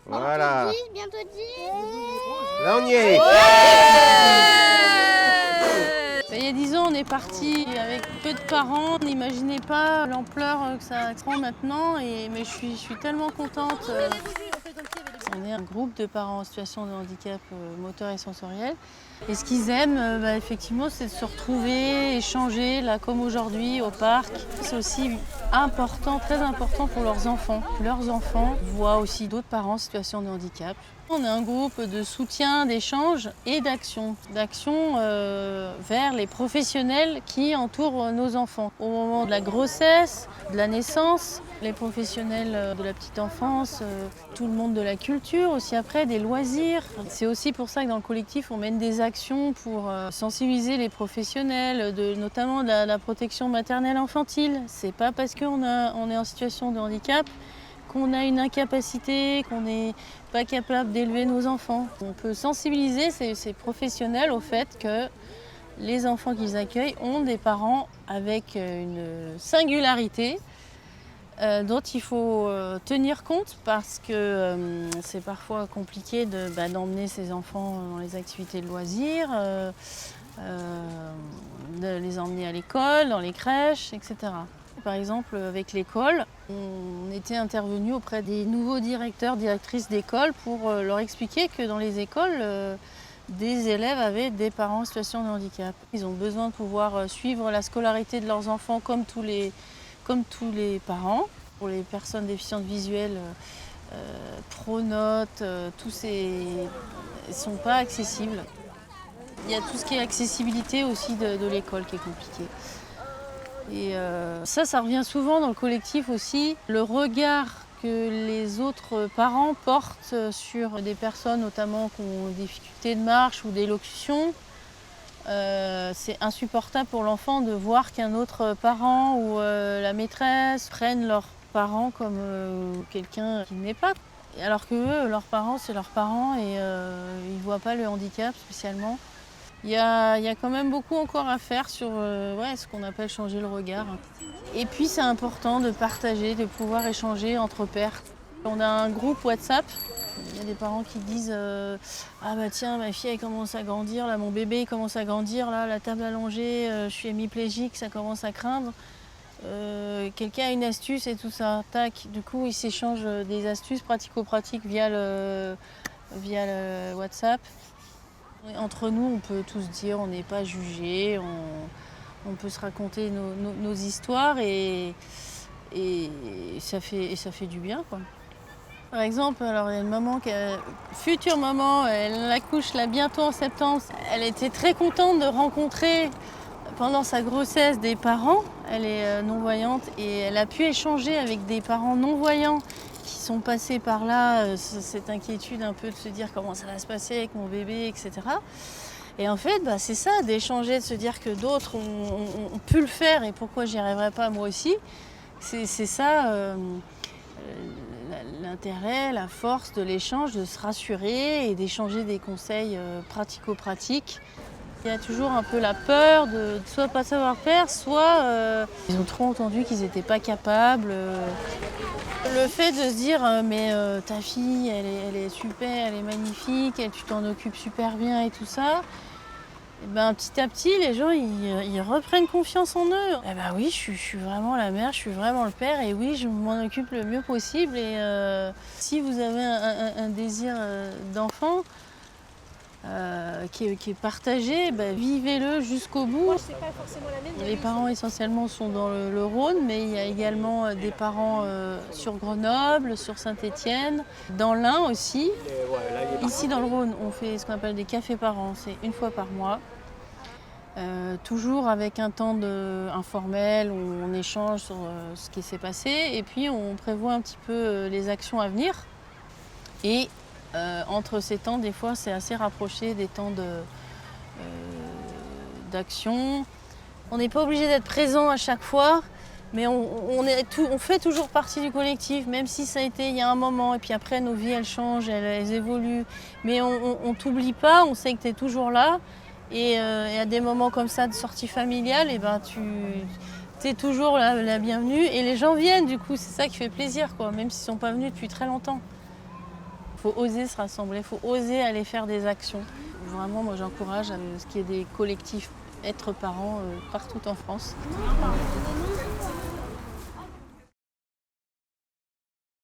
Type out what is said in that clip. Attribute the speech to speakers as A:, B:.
A: Voilà.
B: Bientôt dit.
A: Là, on y est.
C: Il y a 10 ans, on est parti avec peu de parents. On n'imaginait pas l'ampleur que ça prend maintenant. Mais je suis tellement contente. On est un groupe de parents en situation de handicap moteur et sensoriel. Et ce qu'ils aiment, effectivement, c'est de se retrouver, échanger, là comme aujourd'hui, au parc. C'est aussi important, très important pour leurs enfants. Leurs enfants voient aussi d'autres parents en situation de handicap. On est un groupe de soutien, d'échange et d'action. D'action vers les professionnels qui entourent nos enfants. Au moment de la grossesse, de la naissance, les professionnels de la petite enfance, tout le monde de la culture, aussi après des loisirs. C'est aussi pour ça que dans le collectif, on mène des actions pour sensibiliser les professionnels, notamment de la protection maternelle infantile. C'est pas parce qu'on est en situation de handicap qu'on a une incapacité, qu'on n'est pas capable d'élever nos enfants. On peut sensibiliser ces professionnels au fait que les enfants qu'ils accueillent ont des parents avec une singularité dont il faut tenir compte parce que c'est parfois compliqué d'emmener ces enfants dans les activités de loisirs, de les emmener à l'école, dans les crèches, etc. Par exemple, avec l'école, on était intervenu auprès des nouveaux directeurs, directrices d'école pour leur expliquer que dans les écoles, des élèves avaient des parents en situation de handicap. Ils ont besoin de pouvoir suivre la scolarité de leurs enfants comme tous les parents. Pour les personnes déficientes visuelles, pronotes, tous ces ne sont pas accessibles. Il y a tout ce qui est accessibilité aussi de l'école qui est compliqué. Et ça revient souvent dans le collectif aussi. Le regard que les autres parents portent sur des personnes notamment qui ont des difficultés de marche ou d'élocution, c'est insupportable pour l'enfant de voir qu'un autre parent ou la maîtresse prennent leurs parents comme quelqu'un qui n'est pas. Alors que eux, leurs parents, c'est leurs parents et ils ne voient pas le handicap spécialement. Il y a quand même beaucoup encore à faire sur ce qu'on appelle changer le regard. Et puis c'est important de partager, de pouvoir échanger entre pairs. On a un groupe WhatsApp. Il y a des parents qui disent ah bah tiens, ma fille elle commence à grandir, là mon bébé il commence à grandir, là la table allongée, je suis hémiplégique, ça commence à craindre. Quelqu'un a une astuce et tout ça, tac. Du coup ils s'échangent des astuces pratico-pratiques via le WhatsApp. Entre nous, on peut tous dire, on n'est pas jugés, on peut se raconter nos histoires et ça fait du bien, quoi. Par exemple, alors il y a une maman, future maman, elle accouche là bientôt en septembre. Elle était très contente de rencontrer pendant sa grossesse des parents. Elle est non-voyante et elle a pu échanger avec des parents non-voyants qui sont passés par là, cette inquiétude un peu de se dire comment ça va se passer avec mon bébé, etc. Et en fait, c'est ça, d'échanger, de se dire que d'autres ont pu le faire et pourquoi j'y arriverai pas moi aussi. C'est ça l'intérêt, la force de l'échange, de se rassurer et d'échanger des conseils pratico-pratiques. Il y a toujours un peu la peur de soit pas savoir faire, soit ils ont trop entendu qu'ils n'étaient pas capables. Le fait de se dire mais ta fille elle est super, elle est magnifique, tu t'en occupes super bien et tout ça, et petit à petit les gens ils reprennent confiance en eux. Oui, je suis vraiment la mère, je suis vraiment le père et oui je m'en occupe le mieux possible et si vous avez un désir d'enfant qui est partagé, vivez-le jusqu'au bout.
B: Moi, c'est pas forcément la même.
C: Les parents essentiellement sont dans le Rhône, mais il y a également des parents sur Grenoble, sur Saint-Étienne, dans l'Ain aussi. Ici dans le Rhône, on fait ce qu'on appelle des cafés parents, c'est une fois par mois. Toujours avec un temps informel où on échange sur ce qui s'est passé et puis on prévoit un petit peu les actions à venir. Et entre ces temps, des fois, c'est assez rapproché des temps d'action. On n'est pas obligé d'être présent à chaque fois, mais on fait toujours partie du collectif, même si ça a été il y a un moment, et puis après nos vies elles changent, elles évoluent. Mais on t'oublie pas, on sait que tu es toujours là. Et à des moments comme ça de sortie familiale, tu es toujours la bienvenue. Et les gens viennent, du coup, c'est ça qui fait plaisir, quoi, même s'ils ne sont pas venus depuis très longtemps. Il faut oser se rassembler, il faut oser aller faire des actions. Vraiment, moi j'encourage à ce qu'il y ait des collectifs être parents partout en France.